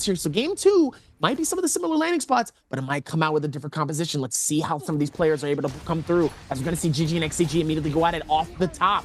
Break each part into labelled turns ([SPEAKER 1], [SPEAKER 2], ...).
[SPEAKER 1] here. So game 2 might be some of the similar landing spots, but it might come out with a different composition. Let's see how some of these players are able to come through, as we're going to see GG and XCG immediately go at it off the top.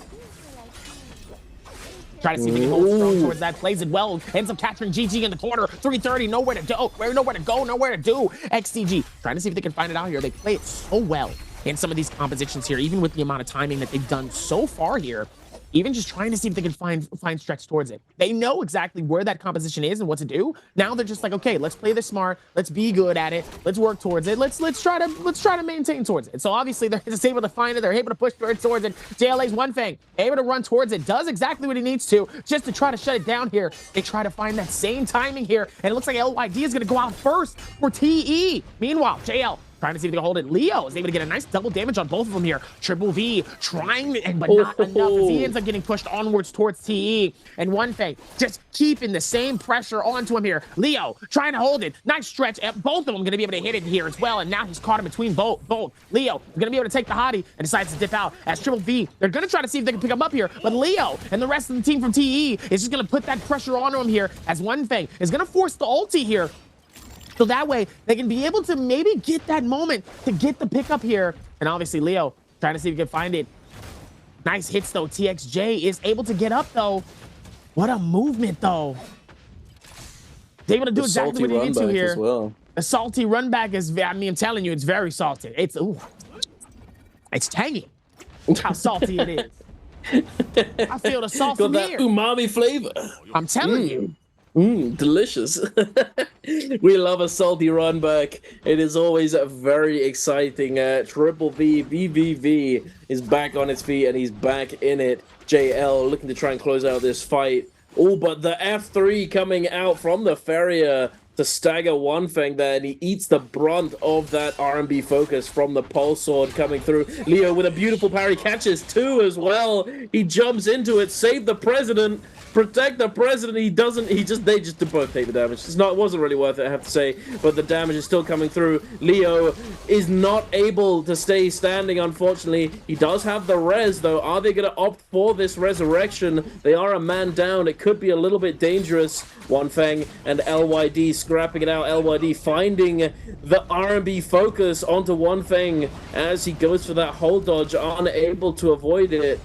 [SPEAKER 1] Try to see if he can hold strong towards that. Plays it well. Ends up capturing GG in the corner. 330. Nowhere to go. Nowhere to go. Nowhere to do. XCG trying to see if they can find it out here. They play it so well in some of these compositions here, even with the amount of timing that they've done so far here. Even just trying to see if they can find stretch towards it. They know exactly where that composition is and what to do. Now they're just like, okay, let's play this smart. Let's be good at it. Let's work towards it. Let's try to maintain towards it. So obviously they're just able to find it. They're able to push towards it. JLA's one thing, able to run towards it. Does exactly what he needs to just to try to shut it down here. They try to find that same timing here, and it looks like LYD is going to go out first for TE. Meanwhile, JL trying to see if they can hold it. Leo is able to get a nice double damage on both of them here. Triple V trying, but not enough as he ends up getting pushed onwards towards TE. And one thing, just keeping the same pressure onto him here. Leo trying to hold it. Nice stretch. Both of them going to be able to hit it here as well. And now he's caught in between both. Leo is going to be able to take the hottie and decides to dip out as Triple V. They're going to try to see if they can pick him up here. But Leo and the rest of the team from TE is just going to put that pressure onto him here, as one thing is going to force the ulti here. So that way, they can be able to maybe get that moment to get the pickup here. And obviously, Leo trying to see if he can find it. Nice hits, though. TXJ is able to get up, though. What a movement, though. He's able to do exactly what he needs to here.
[SPEAKER 2] Well.
[SPEAKER 1] A salty run back is, I mean, I'm telling you, it's very salty. It's tangy. How salty it is. I feel the salt from here.
[SPEAKER 2] Got that umami flavor.
[SPEAKER 1] I'm telling you.
[SPEAKER 2] Delicious. We love a salty run back. It is always very exciting. Triple V VVV is back on his feet and he's back in it. JL looking to try and close out this fight. Oh, but the F3 coming out from the Farrier to stagger One Fang there, and he eats the brunt of that R&B focus from the Pulse Sword coming through. Leo with a beautiful parry, catches 2 as well. He jumps into it, save the president, protect the president. They just both take the damage. It wasn't really worth it, I have to say, but the damage is still coming through. Leo is not able to stay standing, unfortunately. He does have the res, though. Are they going to opt for this resurrection? They are a man down. It could be a little bit dangerous. One Fang and LYD scrapping it out. LYD finding the R&B focus onto One Fang as he goes for that hold dodge, unable to avoid it.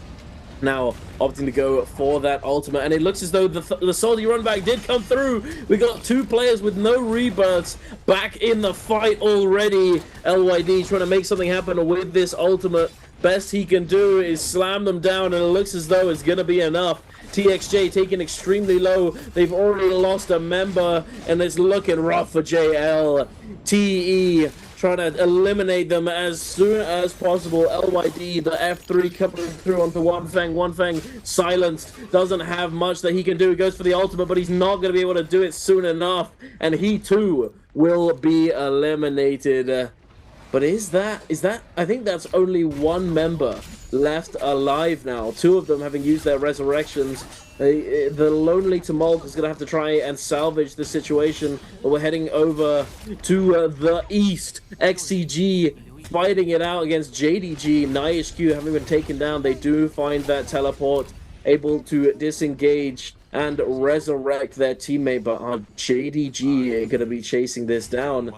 [SPEAKER 2] Now opting to go for that ultimate, and it looks as though the salty run back did come through. We got 2 players with no rebirths back in the fight already. LYD trying to make something happen with this ultimate. Best he can do is slam them down, and it looks as though it's gonna be enough. TXJ taken extremely low. They've already lost a member, and it's looking rough for JL. TE trying to eliminate them as soon as possible. LYD, the F3 coming through onto One Fang. One Fang silenced, doesn't have much that he can do. He goes for the ultimate, but he's not going to be able to do it soon enough, and he too will be eliminated. But is that? I think that's only 1 member left alive now. 2 of them having used their resurrections. The Lonely Tumult is going to have to try and salvage the situation. But we're heading over to the east. XCG fighting it out against JDG. NIHQ having been taken down. They do find that teleport, able to disengage and resurrect their teammate. But JDG are going to be chasing this down.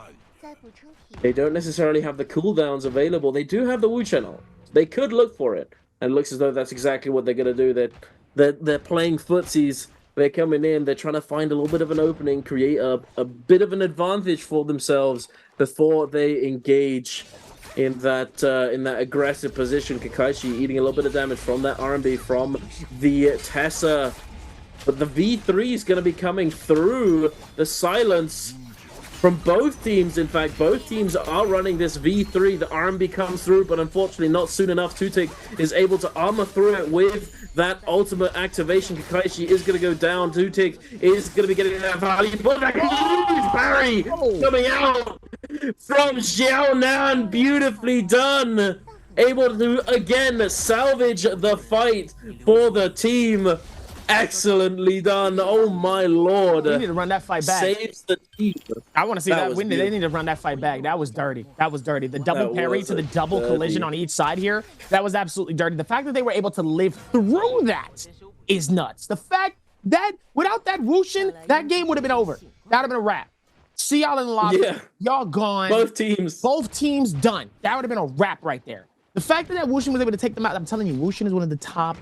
[SPEAKER 2] They don't necessarily have the cooldowns available. They do have the Wu channel. They could look for it. And it looks as though that's exactly what they're going to do. They're playing footsies. They're coming in. They're trying to find a little bit of an opening, create a bit of an advantage for themselves before they engage in that aggressive position. Kakaishi eating a little bit of damage from that R&B from the Tessa. But the V3 is going to be coming through. The silence from both teams. In fact, both teams are running this V3. The R&B comes through, but unfortunately not soon enough. Tutik is able to armor through it with that ultimate activation. Kakaishi is going to go down. Tutik is going to be getting that value. But Barry coming out from Xiaonan. Beautifully done. Able to, again, salvage the fight for the team. Excellently done. Oh my lord.
[SPEAKER 1] They need to run that fight back.
[SPEAKER 2] Saves the team.
[SPEAKER 1] I want to see that win. They need to run that fight back. That was dirty. That was dirty. The double parry to the double collision on each side here. That was absolutely dirty. The fact that they were able to live through that is nuts. The fact that without that whooshin, that game would have been over. That would have been a wrap. See y'all in the lobby.
[SPEAKER 2] Yeah.
[SPEAKER 1] Y'all gone.
[SPEAKER 2] Both teams.
[SPEAKER 1] Both teams done. That would have been a wrap right there. The fact that Wushin was able to take them out, I'm telling you, Wushin is one of the top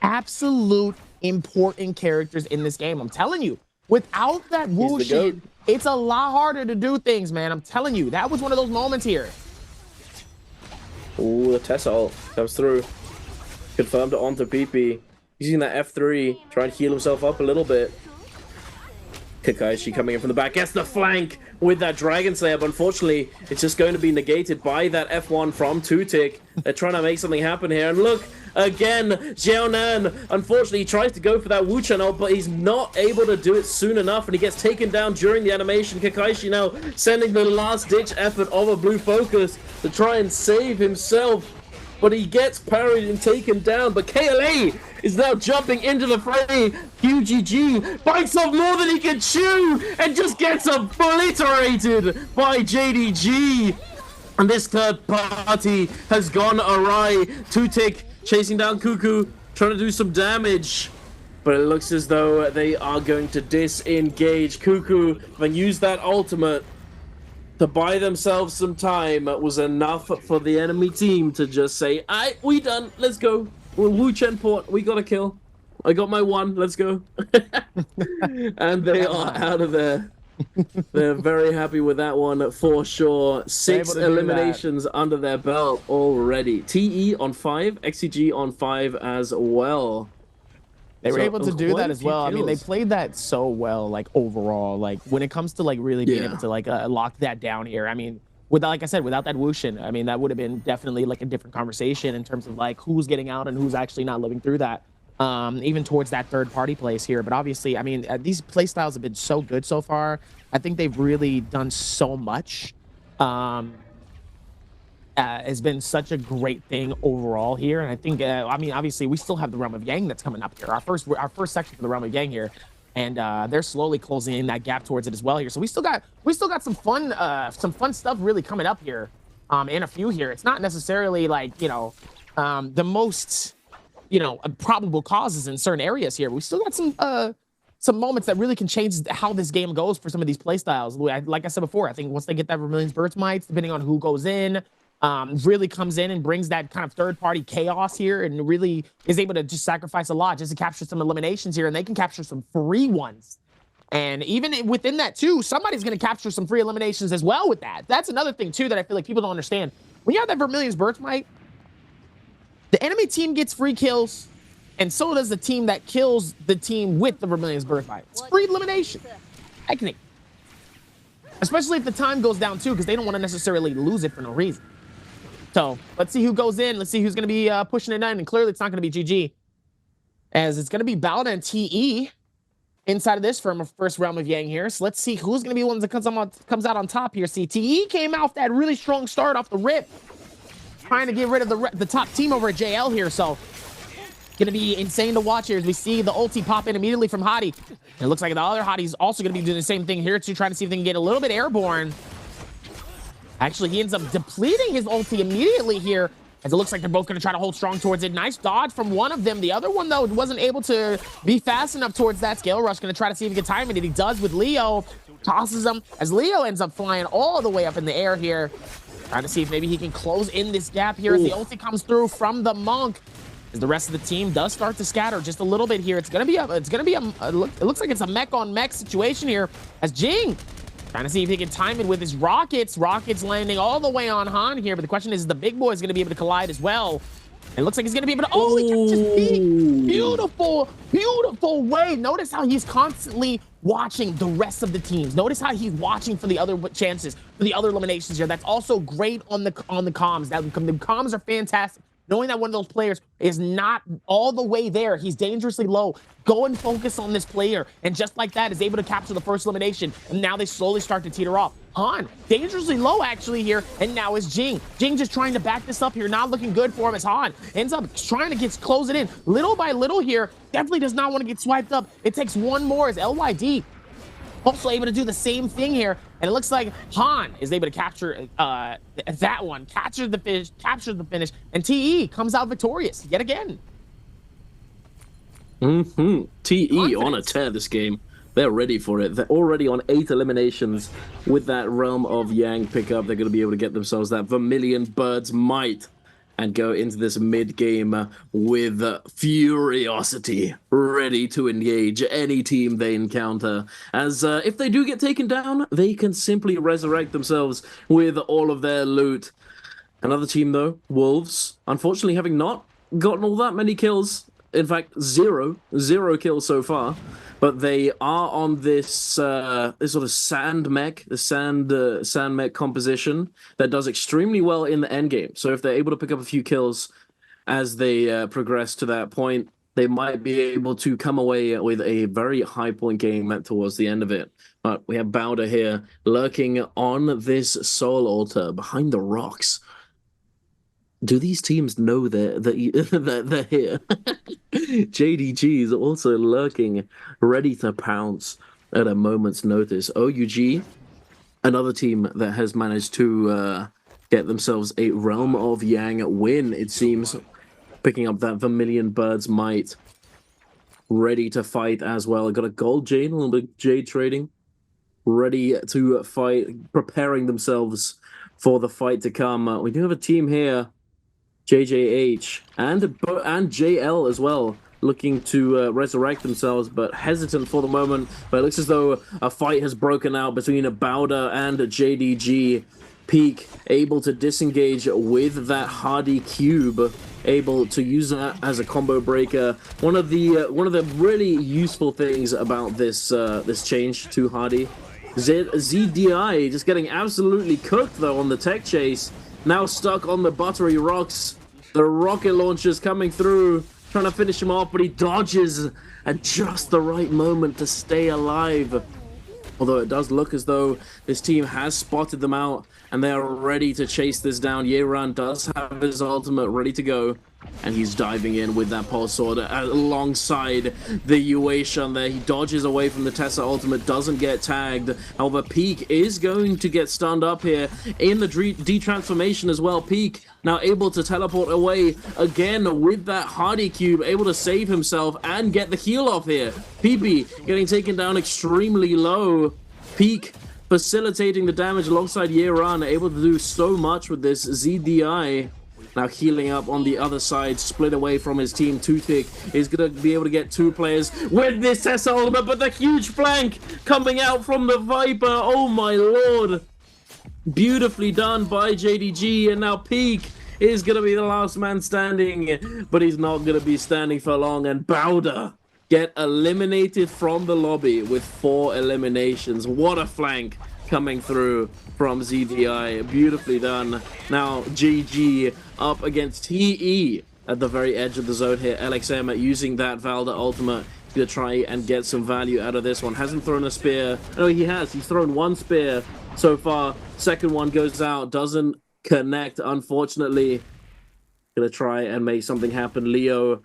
[SPEAKER 1] absolute important characters in this game. I'm telling you, without that Wushin, it's a lot harder to do things, man. I'm telling you, that was one of those moments here.
[SPEAKER 2] Ooh, the Tessa ult comes through. Confirmed it onto PP. Using that F3, trying to heal himself up a little bit. Kakaishi coming in from the back, gets the flank with that Dragon Slayer, but unfortunately, it's just going to be negated by that F1 from 2-Tick. They're trying to make something happen here, and look, again, Xiaonan, unfortunately, he tries to go for that Wu-Chan ult, but he's not able to do it soon enough, and he gets taken down during the animation. Kakaishi now sending the last-ditch effort of a blue focus to try and save himself, but he gets parried and taken down, but KLA is now jumping into the fray. QGG bites off more than he can chew and just gets obliterated by JDG. And this third party has gone awry. 2-Tick chasing down Cuckoo, trying to do some damage. But it looks as though they are going to disengage. Cuckoo, and use that ultimate to buy themselves some time, was enough for the enemy team to just say, "Aight, we done. Let's go. Wu Chen Port, we got a kill. I got my one. Let's go." And they are out of there. They're very happy with that one for sure. 6 eliminations under their belt already. TE on 5, XCG on 5 as well.
[SPEAKER 1] They were able to do that as well. Kills. I mean, they played that so well, like overall, like when it comes to like really being able to like lock that down here. I mean, without, like I said, without that Wushin, I mean, that would have been definitely like a different conversation in terms of like who's getting out and who's actually not living through that, even towards that third party place here. But obviously, I mean, these play styles have been so good so far. I think they've really done so much. Has been such a great thing overall here, and I think I mean, obviously we still have the Realm of Yang that's coming up here, our first section for the Realm of Yang here, and they're slowly closing in that gap towards it as well here. So we still got some fun stuff really coming up here, in a few here. It's not necessarily like, you know, the most, you know, probable causes in certain areas here, but we still got some moments that really can change how this game goes for some of these play styles. Like I said before, I think once they get that Vermilion's Birthmites, depending on who goes in, really comes in and brings that kind of third-party chaos here, and really is able to just sacrifice a lot just to capture some eliminations here, and they can capture some free ones. And even within that too, somebody's going to capture some free eliminations as well with that. That's another thing too that I feel like people don't understand. When you have that Vermilion's Birthmite, the enemy team gets free kills, and so does the team that kills the team with the Vermilion's Birthmite. It's free elimination. Technique. Especially if the time goes down too, because they don't want to necessarily lose it for no reason. So let's see who goes in. Let's see who's going to be pushing it in. And clearly it's not going to be GG, as it's going to be Balda and TE inside of this first Realm of Yang here. So let's see who's going to be one that comes out on top here. See, TE came out that really strong start off the rip, trying to get rid of the top team over at JL here. So going to be insane to watch here as we see the ulti pop in immediately from Hottie. It looks like the other Hottie's also going to be doing the same thing here too, trying to see if they can get a little bit airborne. Actually, he ends up depleting his ulti immediately here, as it looks like they're both going to try to hold strong towards it. Nice dodge from one of them. The other one, though, wasn't able to be fast enough towards that scale rush. Going to try to see if he can time it, and he does with Leo. Tosses him, as Leo ends up flying all the way up in the air here. Trying to see if maybe he can close in this gap here as the ulti comes through from the Monk. As the rest of the team does start to scatter just a little bit here. It looks like it's a mech on mech situation here, as Jing trying to see if he can time it with his rockets. Rockets landing all the way on Han here, but the question is the big boy is going to be able to collide as well. And it looks like he's going to be able to... Oh, he catches Pete. Beautiful, beautiful way. Notice how he's constantly watching the rest of the teams. Notice how he's watching for the other chances, for the other eliminations here. That's also great on the comms. The comms are fantastic. Knowing that one of those players is not all the way there, he's dangerously low. Go and focus on this player, and just like that, is able to capture the first elimination. And now they slowly start to teeter off. Han, dangerously low actually here, and now is Jing. Jing just trying to back this up here, not looking good for him as Han ends up trying to close it in. Little by little here, definitely does not want to get swiped up. It takes one more as LYD also able to do the same thing here, and it looks like Han is able to capture that one, captures the finish, and TE comes out victorious yet again.
[SPEAKER 2] TE on a tear this game. they're ready for it. They're already on 8 eliminations with that Realm of Yang pickup. They're going to be able to get themselves that Vermilion Bird's Might and go into this mid-game with furiosity, ready to engage any team they encounter. As if they do get taken down, they can simply resurrect themselves with all of their loot. Another team, though, Wolves, unfortunately having not gotten all that many kills. In fact, zero kills so far. But they are on this this sort of sand mech, the sand mech composition that does extremely well in the end game. So if they're able to pick up a few kills as they progress to that point, they might be able to come away with a very high point game towards the end of it. But we have Bowder here lurking on this soul altar behind the rocks. Do these teams know that they're here? JDG is also lurking, ready to pounce at a moment's notice. OUG, another team that has managed to get themselves a Realm of Yang win, it seems, picking up that Vermilion Bird's Might. Ready to fight as well. Got a gold jade, a little bit of jade trading. Ready to fight, preparing themselves for the fight to come. We do have a team here. JJH and JL as well, looking to resurrect themselves, but hesitant for the moment. But it looks as though a fight has broken out between a Bowder and a JDG. Peak able to disengage with that Hardy cube, able to use that as a combo breaker. One of the really useful things about this this change to Hardy. ZDI just getting absolutely cooked though on the tech chase. Now stuck on the buttery rocks. The rocket launchers coming through, trying to finish him off, but he dodges at just the right moment to stay alive. Although it does look as though this team has spotted them out and they are ready to chase this down. Yeran does have his ultimate ready to go, and he's diving in with that pulse sword alongside the Yueshun there. He dodges away from the Tessa ultimate, doesn't get tagged. However, Peak is going to get stunned up here in the detransformation as well. Peak now able to teleport away again with that Hardy cube, able to save himself and get the heal off here. PP getting taken down extremely low. Peak facilitating the damage alongside Yeran, able to do so much with this. ZDI now healing up on the other side, split away from his team. Toothick is going to be able to get 2 players with this Tessa ultimate, but the huge flank coming out from the Viper. Oh my lord. Beautifully done by JDG, and now Peak is going to be the last man standing, but he's not going to be standing for long, and Bowder get eliminated from the lobby with 4 eliminations. What a flank coming through from ZDI. Beautifully done. Now GG up against TE at the very edge of the zone here. LXM using that Valda ultimate. He's going to try and get some value out of this one. Hasn't thrown a spear. No, he has. He's thrown 1 spear so far. Second one goes out. Doesn't connect, unfortunately. Going to try and make something happen. Leo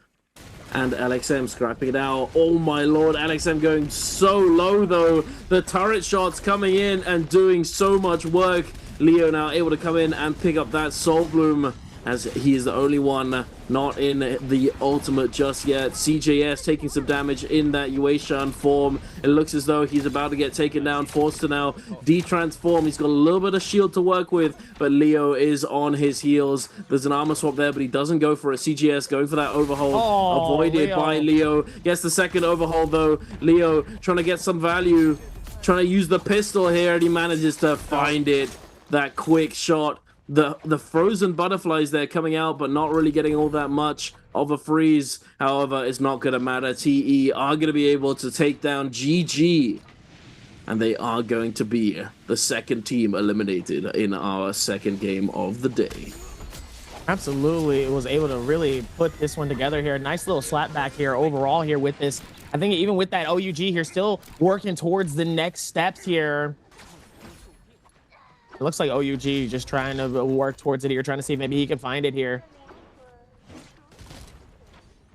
[SPEAKER 2] and LXM scrapping it out. Oh my lord, LXM going so low though. The turret shots coming in and doing so much work. Leo now able to come in and pick up that Soul Bloom, as he is the only one not in the ultimate just yet. CJS taking some damage in that Yueshun form. It looks as though he's about to get taken down, forced to now de-transform. He's got a little bit of shield to work with, but Leo is on his heels. There's an armor swap there, but he doesn't go for it. CJS going for that overhaul, avoided by Leo. Gets the second overhaul though. Leo trying to get some value, trying to use the pistol here, and he manages to find it. That quick shot. The frozen butterflies there coming out, but not really getting all that much of a freeze. However, it's not going to matter. TE are going to be able to take down GG, and they are going to be the second team eliminated in our second game of the day.
[SPEAKER 1] Absolutely, it was able to really put this one together here. Nice little slap back here overall here with this. I think even with that OUG here, still working towards the next steps here. It looks like OUG just trying to work towards it here, trying to see if maybe he can find it here.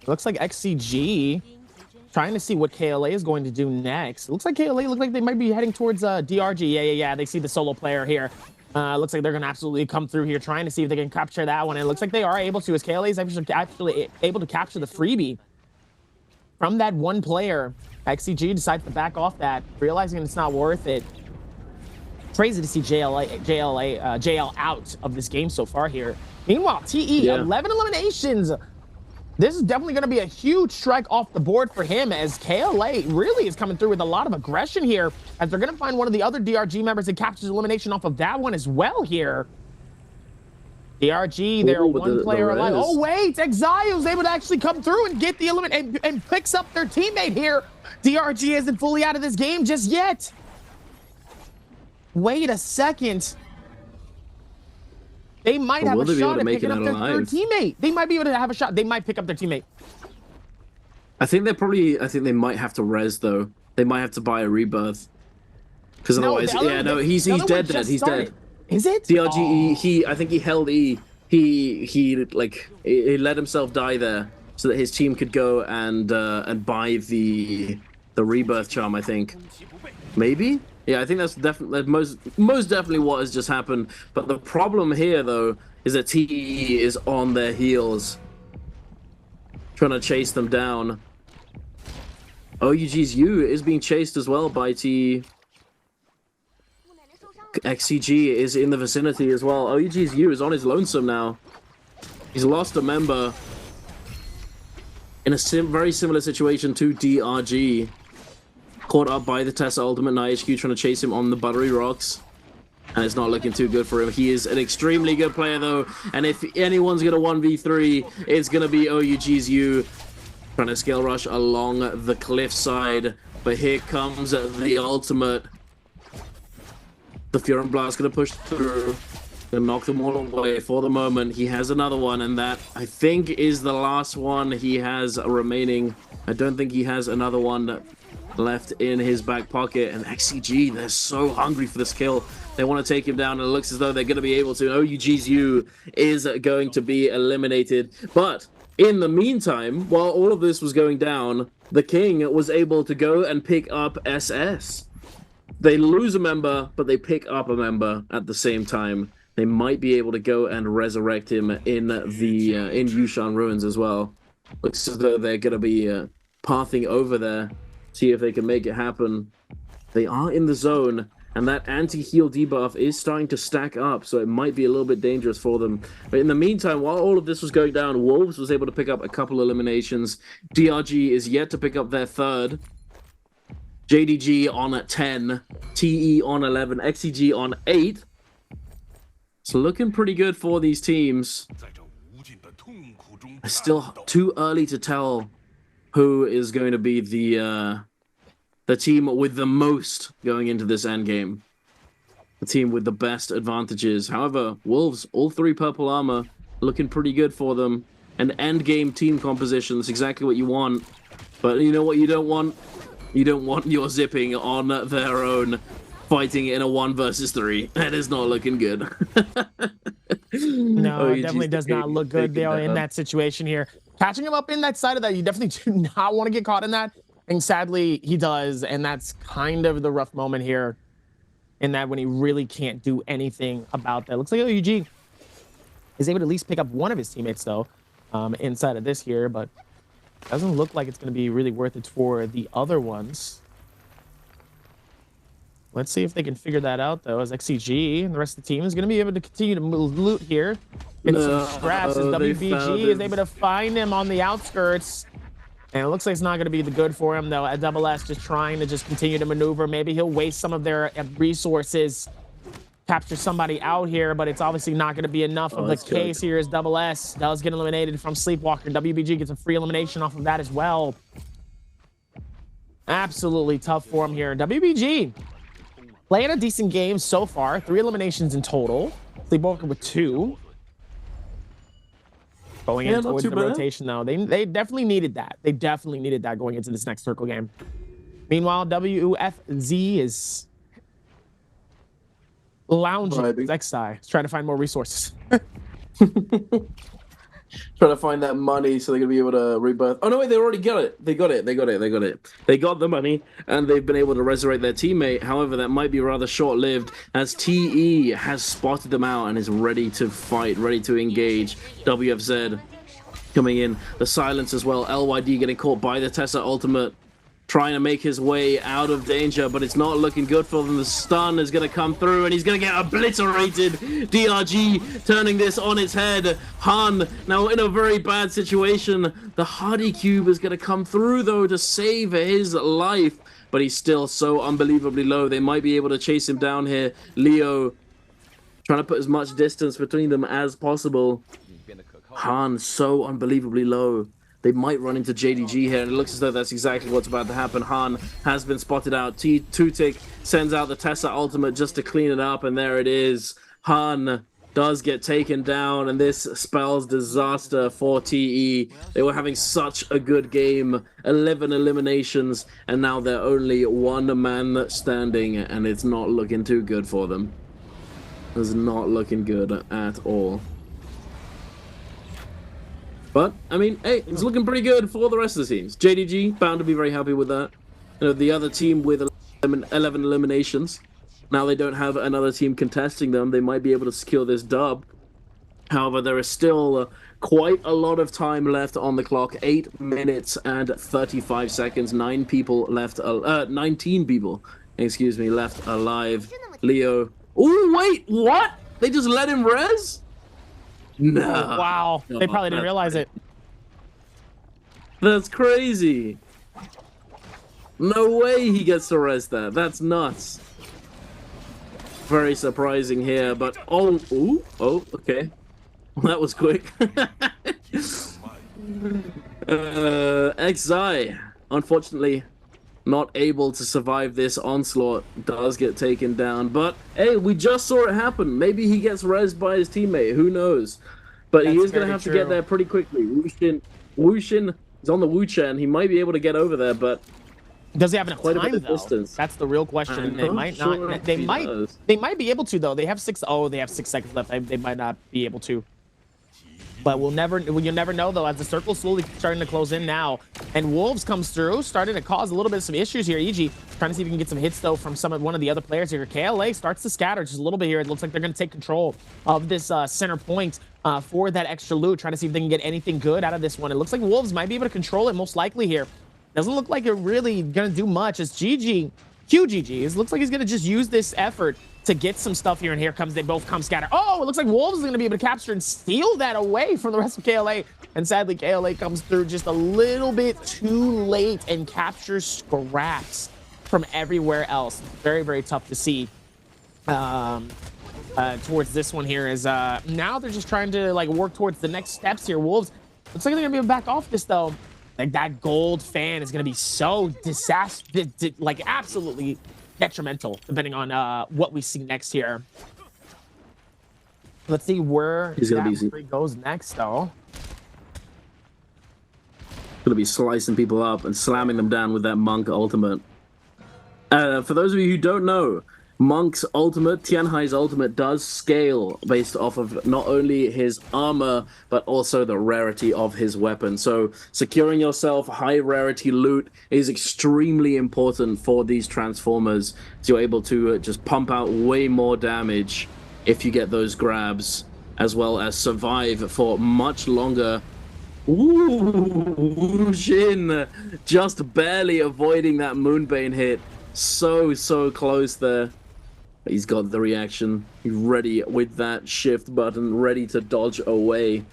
[SPEAKER 1] It looks like XCG trying to see what KLA is going to do next. It looks like KLA look like they might be heading towards DRG. Yeah. They see the solo player here. Looks like they're going to absolutely come through here, trying to see if they can capture that one. And it looks like they are able to, as KLA is actually able to capture the freebie from that one player. XCG decides to back off that, realizing it's not worth it. Crazy to see JL out of this game so far here. Meanwhile, TE, 11 eliminations. This is definitely going to be a huge strike off the board for him, as KLA really is coming through with a lot of aggression here, as they're going to find one of the other DRG members and captures elimination off of that one as well here. DRG, they're one player alive. Oh, wait, Exile's able to actually come through and get the elimination and picks up their teammate here. DRG isn't fully out of this game just yet. Wait a second. They might have a shot at picking up their third teammate. They might be able to have a shot. They might pick up their teammate.
[SPEAKER 2] I think they might have to res though. They might have to buy a rebirth. Because otherwise, he's dead. He's dead.
[SPEAKER 1] Is it?
[SPEAKER 2] DRG, I think he held E. He let himself die there so that his team could go and buy the rebirth charm, I think. Maybe? Yeah, I think that's definitely most definitely what has just happened. But the problem here though is that TE is on their heels, trying to chase them down. OUG's U is being chased as well by TE. XCG is in the vicinity as well. OUG's U is on his lonesome now. He's lost a member in a very similar situation to DRG. Caught up by the Tessa Ultimate NiHQ trying to chase him on the Buttery Rocks. And it's not looking too good for him. He is an extremely good player though. And if anyone's going to 1v3, it's going to be OUG's U. Trying to scale rush along the cliffside. But here comes the ultimate. The Fury Blast going to push through. Going to knock them all away for the moment. He has another one, and that, I think, is the last one he has remaining. I don't think he has another one left in his back pocket. And XCG, they're so hungry for this kill. They want to take him down, and it looks as though they're going to be able to. OUG's U is going to be eliminated. But in the meantime, while all of this was going down, the King was able to go and pick up SS. They lose a member, but they pick up a member at the same time. They might be able to go and resurrect him in the in Yushan Ruins as well. Looks as though they're going to be pathing over there, see if they can make it happen. They are in the zone, and that anti-heal debuff is starting to stack up, so it might be a little bit dangerous for them. But in the meantime, while all of this was going down, Wolves was able to pick up a couple eliminations. DRG is yet to pick up their third. JDG on 10, TE on 11, XCG on 8. It's looking pretty good for these teams. It's still too early to tell who is going to be the team with the most going into this endgame. The team with the best advantages. However, Wolves, all 3 purple armor, looking pretty good for them. An endgame team composition, that's exactly what you want. But you know what you don't want? You don't want your zipping on their own, fighting in a 1 versus 3. That is not looking good.
[SPEAKER 1] No, it definitely does not look good there in that situation here. Catching him up in that side of that, you definitely do not want to get caught in that. And sadly, he does. And that's kind of the rough moment here, in that when he really can't do anything about that. Looks like OUG is able to at least pick up one of his teammates, though, inside of this here. But doesn't look like it's going to be really worth it for the other ones. Let's see if they can figure that out, though, as XCG and the rest of the team is going to be able to continue to loot here. Get some scraps as WBG is able to find him on the outskirts. And it looks like it's not going to be the good for him, though. At Double S just trying to just continue to maneuver. Maybe he'll waste some of their resources, capture somebody out here, but it's obviously not going to be enough of the case here as Double S does get eliminated from Sleepwalker. WBG gets a free elimination off of that as well. Absolutely tough for him here. WBG playing a decent game so far. 3 eliminations in total. Sleepwalker with 2. Going in towards the rotation, though. They definitely needed that. They definitely needed that going into this next circle game. Meanwhile, WFZ is lounging with Xi, trying to find more resources.
[SPEAKER 2] Trying to find that money so they're gonna be able to rebirth. Oh no, wait, they already got it. They got it. They got the money, and they've been able to resurrect their teammate. However, that might be rather short-lived, as TE has spotted them out and is ready to fight, ready to engage. WFZ coming in. The silence as well. LYD getting caught by the Tessa ultimate, trying to make his way out of danger, but it's not looking good for them. The stun is going to come through, and he's going to get obliterated. DRG turning this on its head. Han now in a very bad situation. The Hardy Cube is going to come through, though, to save his life, but he's still so unbelievably low. They might be able to chase him down here. Leo trying to put as much distance between them as possible. Han so unbelievably low. They might run into JDG here, and it looks as though that's exactly what's about to happen. Han has been spotted out. Tutik sends out the Tessa ultimate just to clean it up, and there it is. Han does get taken down, and this spells disaster for TE. They were having such a good game. 11 eliminations, and now they're only one man standing, and it's not looking too good for them. It's not looking good at all. But, I mean, hey, it's looking pretty good for the rest of the teams. JDG, bound to be very happy with that. You know, the other team with 11 eliminations. Now they don't have another team contesting them. They might be able to secure this dub. However, there is still quite a lot of time left on the clock. 8 minutes and 35 seconds. 19 people, excuse me, left alive. Leo. Oh, wait, what? They just let him res? No.
[SPEAKER 1] Oh, wow. They probably didn't realize it.
[SPEAKER 2] That's crazy. No way he gets to res that. That's nuts. Very surprising here, but oh, okay. That was quick. Xi, unfortunately, not able to survive this onslaught, does get taken down. But hey, we just saw it happen. Maybe he gets rezzed by his teammate. Who knows? But he is going to have to get there pretty quickly. Wushin is on the Wu-Chen. He might be able to get over there, but
[SPEAKER 1] does he have enough
[SPEAKER 2] quite
[SPEAKER 1] time,
[SPEAKER 2] a bit of
[SPEAKER 1] though?
[SPEAKER 2] distance.
[SPEAKER 1] That's the real question. They might
[SPEAKER 2] sure
[SPEAKER 1] not. They might be able to, though. They have 6. Oh, they have 6 seconds left. They might not be able to. But you'll never know, though, as the circle's slowly starting to close in now. And Wolves comes through, starting to cause a little bit of some issues here. EG trying to see if he can get some hits, though, from one of the other players here. KLA starts to scatter just a little bit here. It looks like they're going to take control of this center point for that extra loot, trying to see if they can get anything good out of this one. It looks like Wolves might be able to control it most likely here. Doesn't look like you're really going to do much as QGG looks like he's going to just use this effort to get some stuff here, and here comes, they both come scatter. Oh, it looks like Wolves is going to be able to capture and steal that away from the rest of KLA. And sadly, KLA comes through just a little bit too late and captures scraps from everywhere else. Very, very tough to see towards this one here is now they're just trying to like work towards the next steps here. Wolves, looks like they're going to be able to back off this, though. Like that gold fan is going to be so like absolutely detrimental, depending on what we see next here. Let's see where that goes next, though.
[SPEAKER 2] Gonna be slicing people up and slamming them down with that Monk ultimate. For those of you who don't know, Monk's ultimate, Tianhai's ultimate, does scale based off of not only his armor, but also the rarity of his weapon. So securing yourself high rarity loot is extremely important for these Transformers. So you're able to just pump out way more damage if you get those grabs, as well as survive for much longer. Ooh, Shin just barely avoiding that Moonbane hit. So close there. He's got the reaction. He's ready with that shift button, ready to dodge away.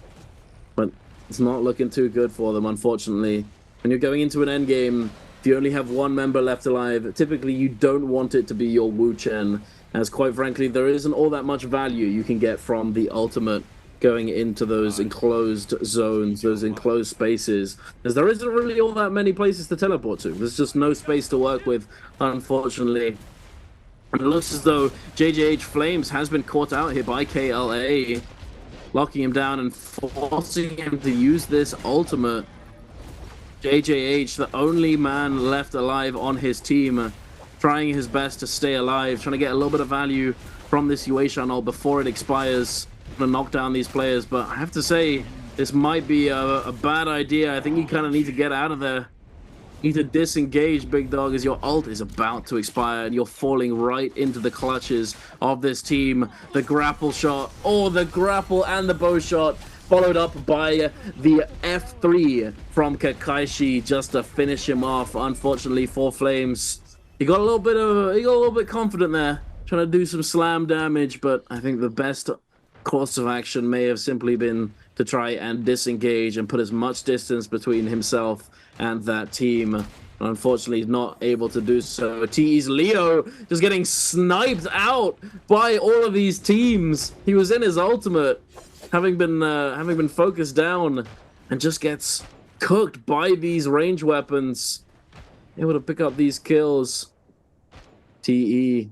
[SPEAKER 2] But it's not looking too good for them, unfortunately. When you're going into an endgame, if you only have one member left alive, typically you don't want it to be your Wu-Chen, as quite frankly, there isn't all that much value you can get from the ultimate going into those enclosed zones, those enclosed spaces, as there isn't really all that many places to teleport to. There's just no space to work with, unfortunately. And it looks as though JJH Flames has been caught out here by KLA, locking him down and forcing him to use this ultimate. JJH, the only man left alive on his team, trying his best to stay alive, trying to get a little bit of value from this UA channel before it expires, to knock down these players. But I have to say, this might be a bad idea. I think you kind of need to get out of there. You need to disengage, big dog, as your ult is about to expire and you're falling right into the clutches of this team. The grapple shot, the grapple and the bow shot followed up by the F3 from Kakaishi just to finish him off. Unfortunately for Flames, he got a little bit confident there, trying to do some slam damage, but I think the best course of action may have simply been to try and disengage and put as much distance between himself and that team. Unfortunately, he's not able to do so. TE's Leo just getting sniped out by all of these teams. He was in his ultimate, having been focused down, and just gets cooked by these range weapons. Able to pick up these kills. TE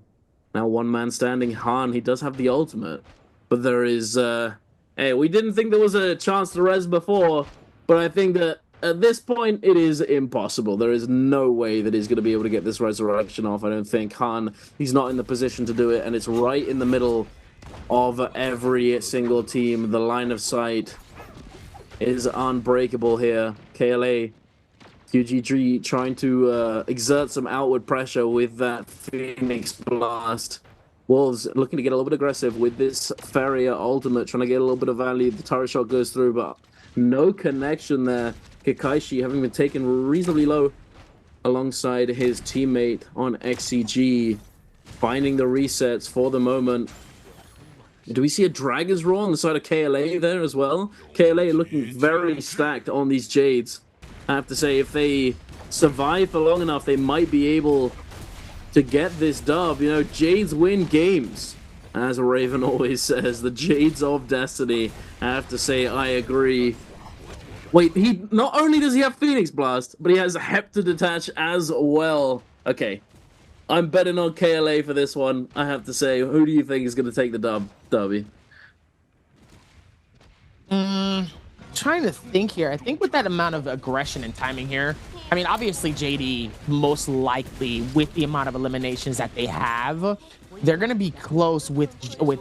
[SPEAKER 2] now one man standing. Han, he does have the ultimate, but there is hey, we didn't think there was a chance to res before, but I think that at this point, it is impossible. There is no way that he's going to be able to get this resurrection off. I don't think. Han, he's not in the position to do it, and it's right in the middle of every single team. The line of sight is unbreakable here. KLA, QGG trying to exert some outward pressure with that Phoenix Blast. Wolves looking to get a little bit aggressive with this Feria ultimate, trying to get a little bit of value. The turret shot goes through, but no connection there. Kakaishi having been taken reasonably low alongside his teammate on XCG, finding the resets for the moment. Do we see a Dragon's Roar on the side of KLA there as well? KLA looking very stacked on these Jades. I have to say, if they survive for long enough, they might be able to get this dub. You know, Jades win games. As Raven always says, the Jades of Destiny. I have to say, I agree. Wait, he not only does he have Phoenix Blast, but he has Hepta Detach as well. Okay, I'm betting on KLA for this one. I have to say, who do you think is going to take the dub, Derby?
[SPEAKER 1] Trying to think here. I think with that amount of aggression and timing here, I mean, obviously JD most likely with the amount of eliminations that they have, they're going to be close with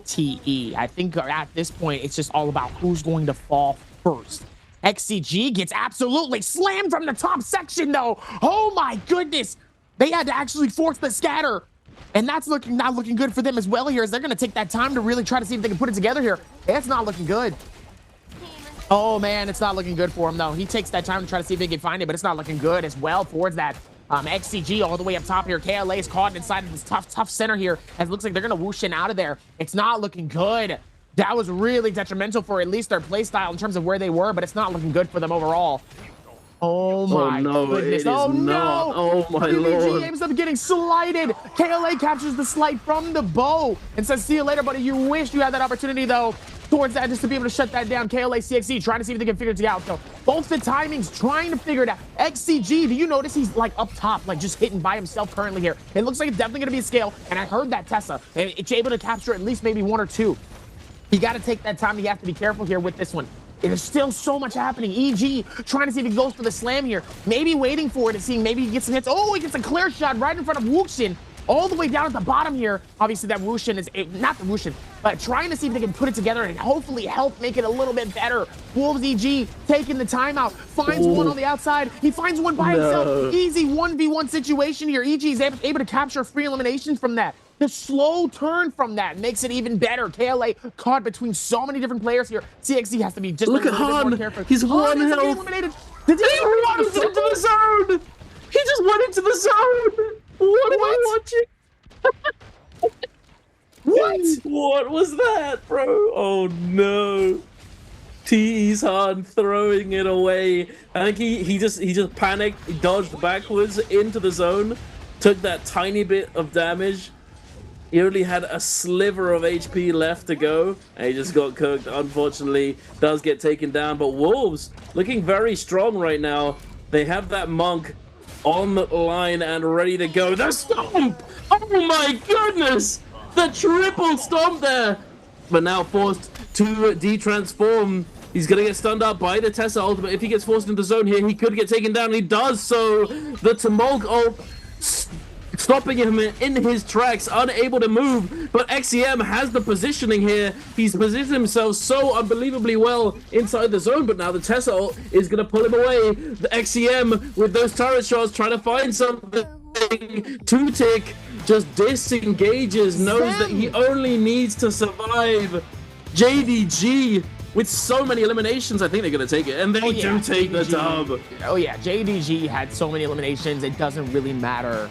[SPEAKER 1] TE. I think at this point, it's just all about who's going to fall first. XCG gets absolutely slammed from the top section, though. Oh my goodness. They had to actually force the scatter. And that's not looking good for them as well here, as they're going to take that time to really try to see if they can put it together here. It's not looking good. Oh man, it's not looking good for him, though. He takes that time to try to see if he can find it, but it's not looking good as well towards that. XCG all the way up top here. KLA is caught inside of this tough center here, as it looks like they're going to whoosh in out of there. It's not looking good. That was really detrimental for at least their playstyle in terms of where they were, but it's not looking good for them overall. Oh my goodness. Oh no.
[SPEAKER 2] Oh my lord.
[SPEAKER 1] ends up getting slighted. KLA captures the slight from the bow and says, see you later, buddy. You wish you had that opportunity, though, towards that, just to be able to shut that down. KLA CXC trying to see if they can figure it out, though. Both the timings trying to figure it out. XCG, do you notice he's like up top, like just hitting by himself currently here? It looks like it's definitely going to be a scale, and I heard that Tessa, and it's able to capture at least maybe one or two. You got to take that time. You have to be careful here with this one. There's still so much happening. EG trying to see if he goes for the slam here. Maybe waiting for it and seeing maybe he gets some hits. Oh, he gets a clear shot right in front of Wuxin. All the way down at the bottom here. Obviously, that Wuxin is not the Wuxin, but trying to see if they can put it together and hopefully help make it a little bit better. Wolves EG taking the timeout. Finds one on the outside. He finds one by himself. Easy 1v1 situation here. EG is able to capture free eliminations from that. The slow turn from that makes it even better. KLA caught between so many different players here. CXC has to be just
[SPEAKER 2] look
[SPEAKER 1] a
[SPEAKER 2] at
[SPEAKER 1] little bit more
[SPEAKER 2] Han.
[SPEAKER 1] careful.
[SPEAKER 2] He's one health. He went into the zone. He just went into the zone. What am I watching? What? What was that, bro? Oh no. Tease Han throwing it away. I think he just panicked. He dodged backwards into the zone, took that tiny bit of damage. He only had a sliver of HP left to go, and he just got cooked. Unfortunately, does get taken down. But Wolves looking very strong right now. They have that monk on the line and ready to go. The stomp! Oh my goodness! The triple stomp there! But now forced to de-transform. He's going to get stunned up by the Tessa ultimate. If he gets forced into the zone here, he could get taken down. He does so. The Tumult ult stopping him in his tracks, unable to move. But XEM has the positioning here. He's positioned himself so unbelievably well inside the zone. But now the Tessa ult is going to pull him away. The XEM with those turret shots trying to find something. Two-tick just disengages, knows that he only needs to survive. JDG with so many eliminations, I think they're going to take it. And they do take the dub.
[SPEAKER 1] Oh, yeah. JDG had so many eliminations. It doesn't really matter